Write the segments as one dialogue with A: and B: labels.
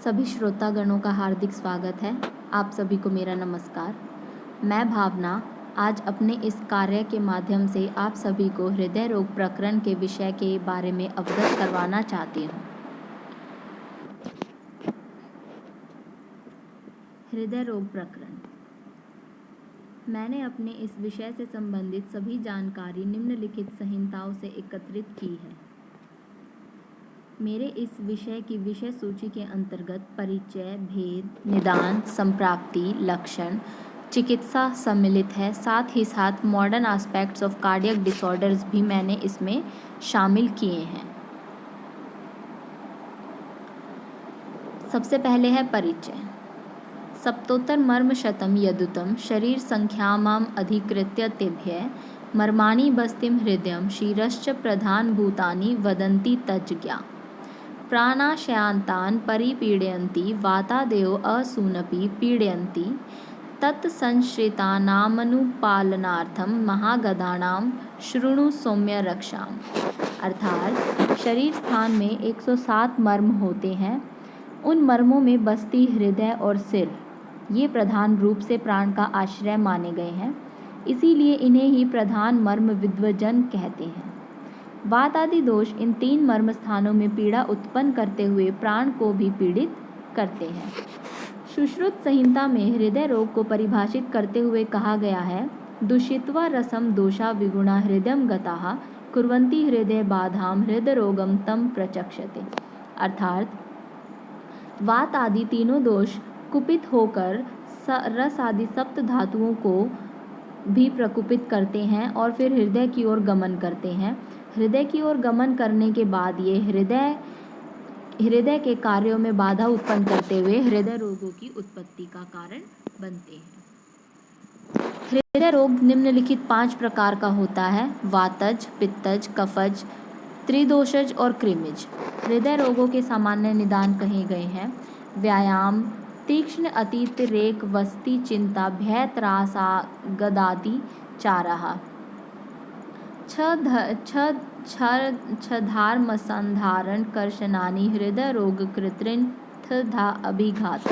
A: सभी श्रोतागणों का हार्दिक स्वागत है। आप सभी को मेरा नमस्कार। मैं भावना आज अपने इस कार्य के माध्यम से आप सभी को हृदय रोग प्रकरण के विषय के बारे में अवगत करवाना चाहती हूँ। हृदय रोग प्रकरण। मैंने अपने इस विषय से संबंधित सभी जानकारी निम्नलिखित संहिताओं से एकत्रित की है। मेरे इस विषय की विषय सूची के अंतर्गत परिचय, भेद, निदान, संप्राप्ति, लक्षण, चिकित्सा सम्मिलित है। साथ ही साथ modern aspects of cardiac disorders भी मैंने इसमें शामिल किए हैं। सबसे पहले है परिचय। सप्तोत्तर मर्म शतम यदुतम शरीर संख्यामाम अधिकृत्य तेभ्य मर्माणि बस्तिम हृदयम शिरश्च प्रधान भूतानि वदन्ति तज्ज्ञा प्राणाशयांतान् परिपीडयन्ति वातादयो असूनपि पीडयन्ति तत्संश्रितानामनुपालनार्थं महागदानां शृणु सौम्य रक्षाम्। अर्थात शरीर स्थान में 107 मर्म होते हैं। उन मर्मों में बस्ती, हृदय और सिर ये प्रधान रूप से प्राण का आश्रय माने गए हैं, इसीलिए इन्हें ही प्रधान मर्म विद्वजन कहते हैं। वात आदि दोष इन 3 मर्म स्थानों में पीड़ा उत्पन्न करते हुए प्राण को भी पीड़ित करते हैं। सुश्रुत संहिता में हृदय रोग को परिभाषित करते हुए कहा गया है, दूषित्वा रसम दोषा विगुणा हृदयम गताः कुर्वन्ति हृदय बाधाम हृदय रोगम तम प्रचक्षते। अर्थात वात आदि तीनों दोष कुपित होकर रस आदि सप्त धातुओं को भी प्रकुपित करते हैं और फिर हृदय की ओर गमन करते हैं। हृदय की ओर गमन करने के बाद ये हृदय के कार्यों में बाधा उत्पन्न करते हुए हृदय रोगों की उत्पत्ति का कारण बनते हैं। हृदय रोग निम्नलिखित 5 प्रकार का होता है: वातज, पित्तज, कफज, त्रिदोषज और कृमिज। हृदय रोगों के सामान्य निदान कहे गए हैं: व्यायाम, तीक्ष्ण अतीत रेक वस्ती चिंता भय त्रासागदादि चाराः। छधार्मसंधारण कर्षणानि हृदय रोग कृत्रिंथा अभिघात।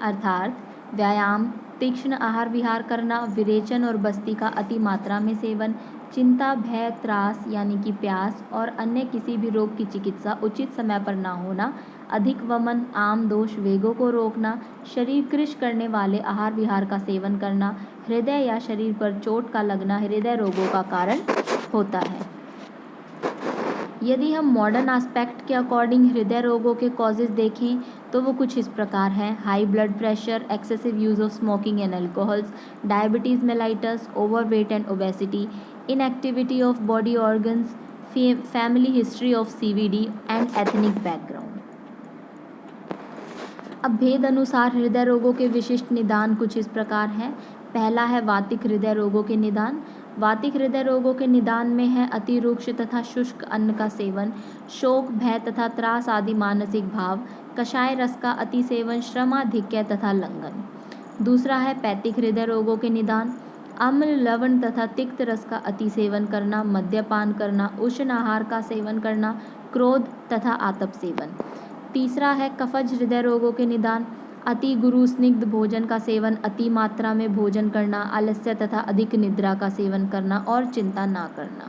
A: अर्थात व्यायाम, तीक्ष्ण आहार विहार करना, विरेचन और बस्ती का अति मात्रा में सेवन, चिंता, भय, त्रास यानी कि प्यास और अन्य किसी भी रोग की चिकित्सा उचित समय पर न होना, अधिक वमन, आम दोष, वेगों को रोकना, शरीर कृश करने वाले आहार विहार का सेवन करना, हृदय या शरीर पर चोट का लगना हृदय रोगों का कारण होता है। यदि हम मॉडर्न एस्पेक्ट के अकॉर्डिंग हृदय रोगों के कॉजेज देखें तो वो कुछ इस प्रकार हैं: high blood pressure, excessive use of smoking and alcohols, diabetes mellitus, overweight and obesity, inactivity of body organs, family history of CVD and ethnic background. अब भेद अनुसार हृदय रोगों के विशिष्ट निदान कुछ इस प्रकार हैं। पहला है वातिक हृदय रोगों के निदान। वातिक हृदय रोगों के निदान में है अति रुक्ष तथा शुष्क अन्न का सेवन, शोक, भय तथा त्रास आदि मानसिक भाव, कषाय रस का अति सेवन, श्रमाधिक्य तथा लंघन। दूसरा है पैतिक हृदय रोगों के निदान। अम्ल, लवण तथा तिक्त रस का अति सेवन करना, मद्यपान करना, उष्ण आहार का सेवन करना, क्रोध तथा आतप सेवन। तीसरा है कफज हृदय रोगों के निदान। अति गुरु स्निग्ध भोजन का सेवन, अति मात्रा में भोजन करना, आलस्य तथा अधिक निद्रा का सेवन करना और चिंता ना करना।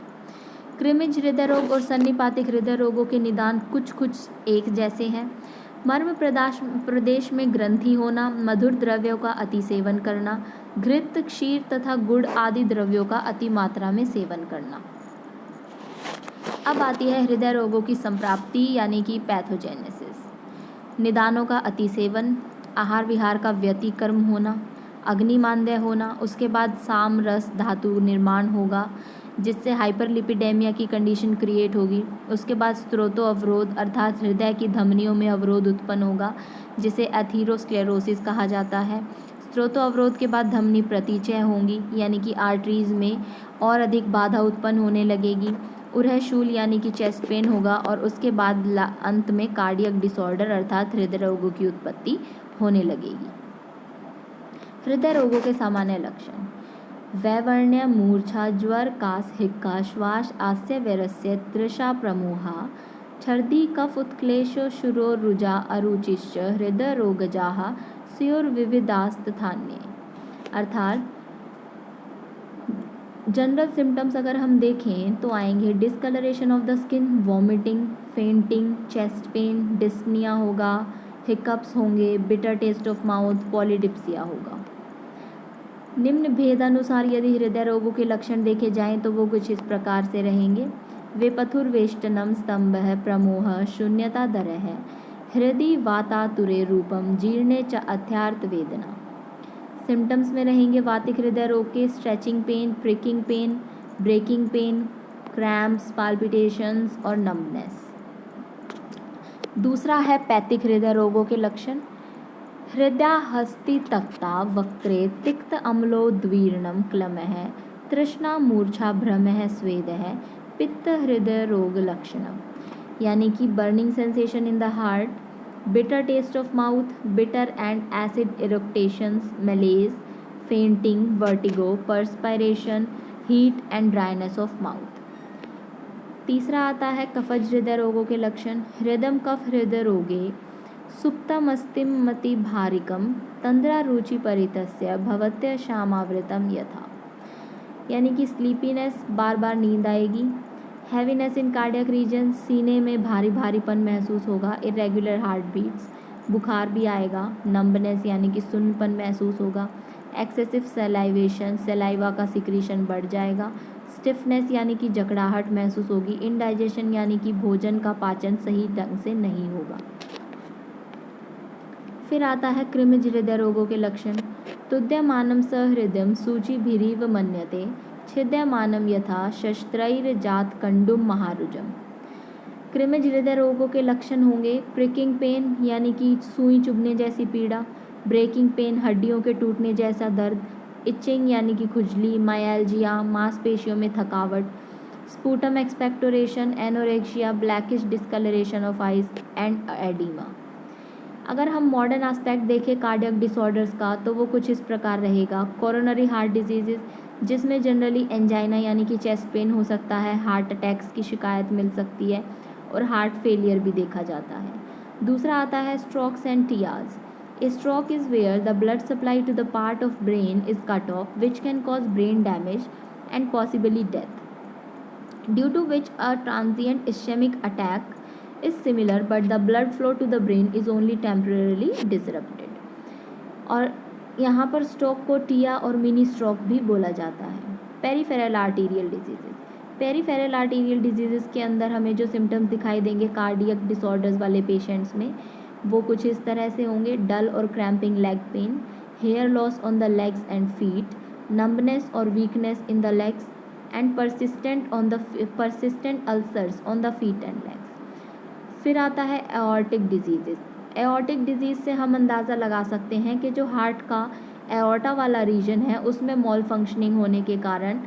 A: कृमिज हृदय रोग और सन्निपातिक हृदय रोगों के निदान कुछ एक जैसे हैं। मर्म प्रदेश में ग्रंथि होना, मधुर द्रव्यों का अति सेवन करना, घृत, क्षीर तथा गुड़ आदि द्रव्यों का अति मात्रा में सेवन करना। अब आती है हृदय रोगों की संप्राप्ति यानी कि पैथोजेनेसिस। निदानों का अति सेवन, आहार विहार का व्यतिक्रम होना, अग्निमांद्य होना, उसके बाद साम रस धातु निर्माण होगा जिससे हाइपरलिपिडेमिया की कंडीशन क्रिएट होगी। उसके बाद स्त्रोतो अवरोध अर्थात हृदय की धमनियों में अवरोध उत्पन्न होगा जिसे एथीरोस्क्लेरोसिस कहा जाता है। स्त्रोतो अवरोध के बाद धमनी प्रतिचय होंगी यानी कि आर्टरीज में और अधिक बाधा उत्पन्न होने लगेगी। उरहशूल यानी कि चेस्ट पेन होगा और उसके बाद अंत में कार्डियक डिसऑर्डर अर्थात हृदय रोगों की उत्पत्ति होने लगेगी। हृदय रोगों के सामान्य लक्षण: वैवर्ण्य, मूर्छा, ज्वर, कास, हिक्का, श्वास, आस्य वैरस्य, तृषा, प्रमोहा, छर्दी कफ उत्क्लेशो शुरोरुजा अरुचिश्च हृदय रोगजाः स्युर्विविधास्तथान्ये। अर्थात जनरल सिम्टम्स अगर हम देखें तो आएंगे discolouration of the skin, vomiting, fainting, chest pain, dyspnoea होगा, हिकअप्स होंगे, bitter taste of mouth, polydipsia होगा। निम्न भेदानुसार यदि हृदय रोगों के लक्षण देखे जाएं तो वो कुछ इस प्रकार से रहेंगे। वेपथुर्वेष्टनम स्तंभः प्रमोह शून्यता दरः हृदि वातातुरे रूपम जीर्णे च अथ्यार्थ वेदना। सिम्टम्स में रहेंगे वातिक हृदय रोग के stretching pain, pricking pain, breaking pain, cramps, palpitations और नम्बनेस। दूसरा है पैथिक हृदय रोगों के लक्षण। हृदयाहस्तितक्ता वक्त्रे तिक्त अम्लोद्वीर्णं क्लमः तृष्णा मूर्छा भ्रमः स्वेदः पित्त हृदय रोग लक्षणम। यानी कि burning sensation in the heart, bitter taste of mouth, bitter and acid eructations, malaise, fainting, vertigo, perspiration, heat and dryness of mouth। तीसरा आता है कफज हृदय रोगों के लक्षण। हृदम कफ हृदय रोगे सुप्तमस्तिमति भारिकम तंद्रा रुचि परितस्य भवत्य श्यामावृतम यथा। यानी कि स्लीपीनेस, बार बार नींद आएगी, हैवीनेस इन कार्डियक रीजन, सीने में भारी भारीपन महसूस होगा, इरेगुलर हार्ट बीट्स, बुखार भी आएगा, नम्बनेस यानी कि सुन्नपन महसूस होगा, एक्सेसिव सलाइवेशन, सलाइवा का सिक्रीशन बढ़ जाएगा, स्टिफनेस यानी कि जकड़ाहट महसूस होगी, इनडाइजेशन यानी कि भोजन का पाचन सही ढंग से नहीं होगा। फिर आता है कृमिज हृदय रोगों के लक्षण। तुद्यमानं सहृदयं सूचिभिरीव मन्यते छिद्यमानं यथा शस्त्रैर्जात कंडुम महारुजम। कृमिज हृदय रोगों के लक्षण होंगे प्रिकिंग पेन यानी कि सुई चुभने जैसी पीड़ा, ब्रेकिंग पेन हड्डियों के टूटने जैसा दर्द, इचिंग यानी कि खुजली, मायल्जिया मांसपेशियों में थकावट, sputum expectoration, anorexia, blackish discolouration of eyes and oedema. अगर हम मॉडर्न एस्पेक्ट देखें कार्डियक डिसऑर्डर्स का तो वो कुछ इस प्रकार रहेगा। कोरोनरी हार्ट डिजीजेस जिसमें जनरली एंजाइना यानी कि चेस्ट पेन हो सकता है, हार्ट अटैक्स की शिकायत मिल सकती है और हार्ट फेलियर भी देखा जाता है। दूसरा आता है strokes and TIAs. A stroke is where the blood supply to the part of brain is cut off which can cause brain damage and possibly death, due to which a transient ischaemic attack is similar but the blood flow to the brain is only temporarily disrupted। और यहाँ पर stroke को टिया और mini stroke भी बोला जाता है। Peripheral arterial diseases. Peripheral arterial diseases के अंदर हमें जो सिम्टम्स दिखाई देंगे कार्डियक डिसऑर्डर्स वाले पेशेंट्स में वो कुछ इस तरह से होंगे। डल और cramping leg pain, hair loss on the legs and feet, numbness और weakness in the legs and persistent ulcers on the feet and legs. फिर आता है एओर्टिक डिजीजेस। एओर्टिक डिजीज़ से हम अंदाज़ा लगा सकते हैं कि जो हार्ट का एओर्टा वाला रीजन है उसमें मॉल फंक्शनिंग होने के कारण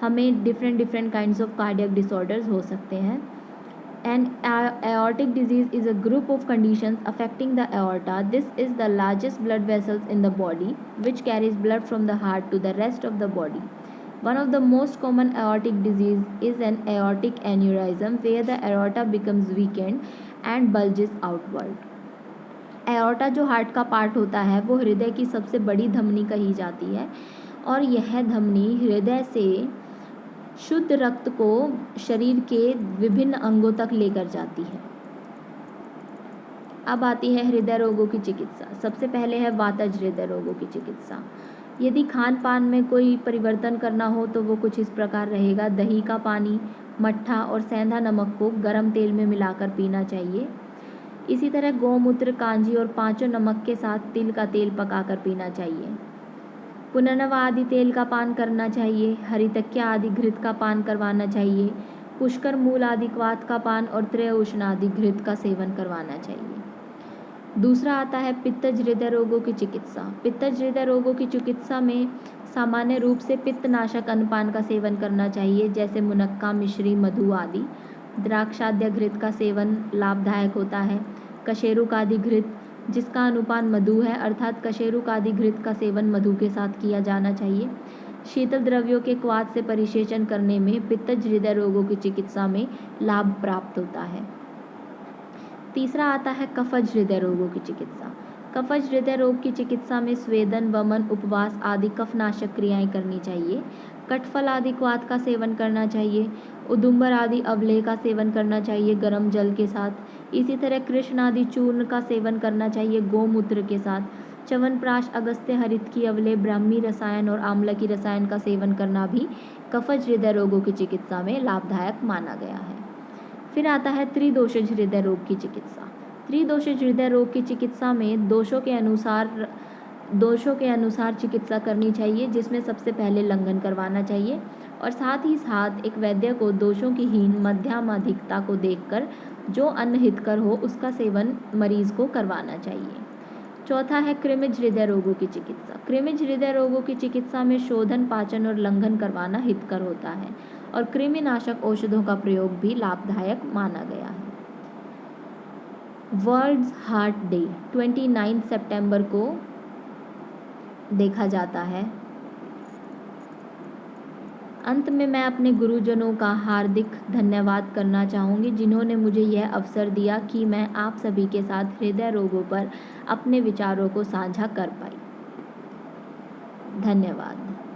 A: हमें different kinds of cardiac disorders हो सकते हैं। And aortic disease is a group of conditions affecting the aorta. This is the largest blood vessels in the body which carries blood from the heart to the rest of the body. One of the most common aortic disease is an aortic aneurysm where the aorta becomes weakened and bulges outward। Aorta जो heart का part होता है वो हृदय की सबसे बड़ी धमनी कही जाती है और यह धमनी हृदय से शुद्ध रक्त को शरीर के विभिन्न अंगों तक लेकर जाती है। अब आती है हृदय रोगों की चिकित्सा। सबसे पहले है वातज हृदय रोगों की चिकित्सा। यदि खान पान में कोई परिवर्तन करना हो तो वो कुछ इस प्रकार रहेगा। दही का पानी, मट्ठा और सेंधा नमक को गर्म तेल में मिलाकर पीना चाहिए। इसी तरह गौमूत्र, कांजी और पांचों नमक के साथ तिल का तेल पकाकर पीना चाहिए। पुनर्नवा आदि तेल का पान करना चाहिए। हरितक्या आदि घृत का पान करवाना चाहिए। पुष्कर मूल आदि क्वाथ का पान और त्रयोउष्ण आदि घृत का सेवन करवाना चाहिए। दूसरा आता है पित्तज हृदय रोगों की चिकित्सा। पित्तज हृदय रोगों की चिकित्सा में सामान्य रूप से पित्तनाशक अन्नपान का सेवन करना चाहिए जैसे मुनक्का, मिश्री, मधु आदि। द्राक्षाद्य घृत का सेवन लाभदायक होता है। कशेरुक आदि घृत जिसका अनुपान मधु है अर्थात कशेरुक आदि घृत का सेवन मधु के साथ किया जाना चाहिए। शीतल द्रव्यों के क्वाथ से परिसेचन करने में पित्तज हृदय रोगों की चिकित्सा में लाभ प्राप्त होता है। तीसरा आता है कफज हृदय रोगों की चिकित्सा। कफज हृदय रोग की चिकित्सा में स्वेदन, वमन, उपवास आदि कफनाशक क्रियाएं करनी चाहिए। कटफल आदि क्वाथ का सेवन करना चाहिए। उदुम्बर आदि अवलेह का सेवन करना चाहिए गर्म जल के साथ। इसी तरह कृष्ण आदि चूर्ण का सेवन करना चाहिए गोमूत्र के साथ। च्यवनप्राश, अगस्त्य हरित की अवलेह, ब्राह्मी रसायन और आंवला की रसायन का सेवन करना भी कफज हृदय रोगों की चिकित्सा में लाभदायक माना गया है। फिर आता है त्रिदोषज हृदय रोग की चिकित्सा। त्रिदोषज हृदय रोग की चिकित्सा में दोषों के अनुसार चिकित्सा करनी चाहिए, जिसमें सबसे पहले लंघन करवाना चाहिए और साथ ही साथ एक वैद्य को दोषों की हीन मध्यमाधिकता को देखकर जो अन्न हितकर हो उसका सेवन मरीज को करवाना चाहिए। चौथा है कृमिज हृदय रोगों की चिकित्सा। कृमिज हृदय रोगों की चिकित्सा में शोधन, पाचन और लंघन करवाना हितकर होता है और कृमिनाशक औषधों का प्रयोग भी लाभदायक माना गया है। वर्ल्ड्स हार्ट डे 29 सितंबर को देखा जाता है। अंत में मैं अपने गुरुजनों का हार्दिक धन्यवाद करना चाहूँगी, जिन्होंने मुझे यह अवसर दिया कि मैं आप सभी के साथ हृदय रोगों पर अपने विचारों को साझा कर पाई। धन्यवाद।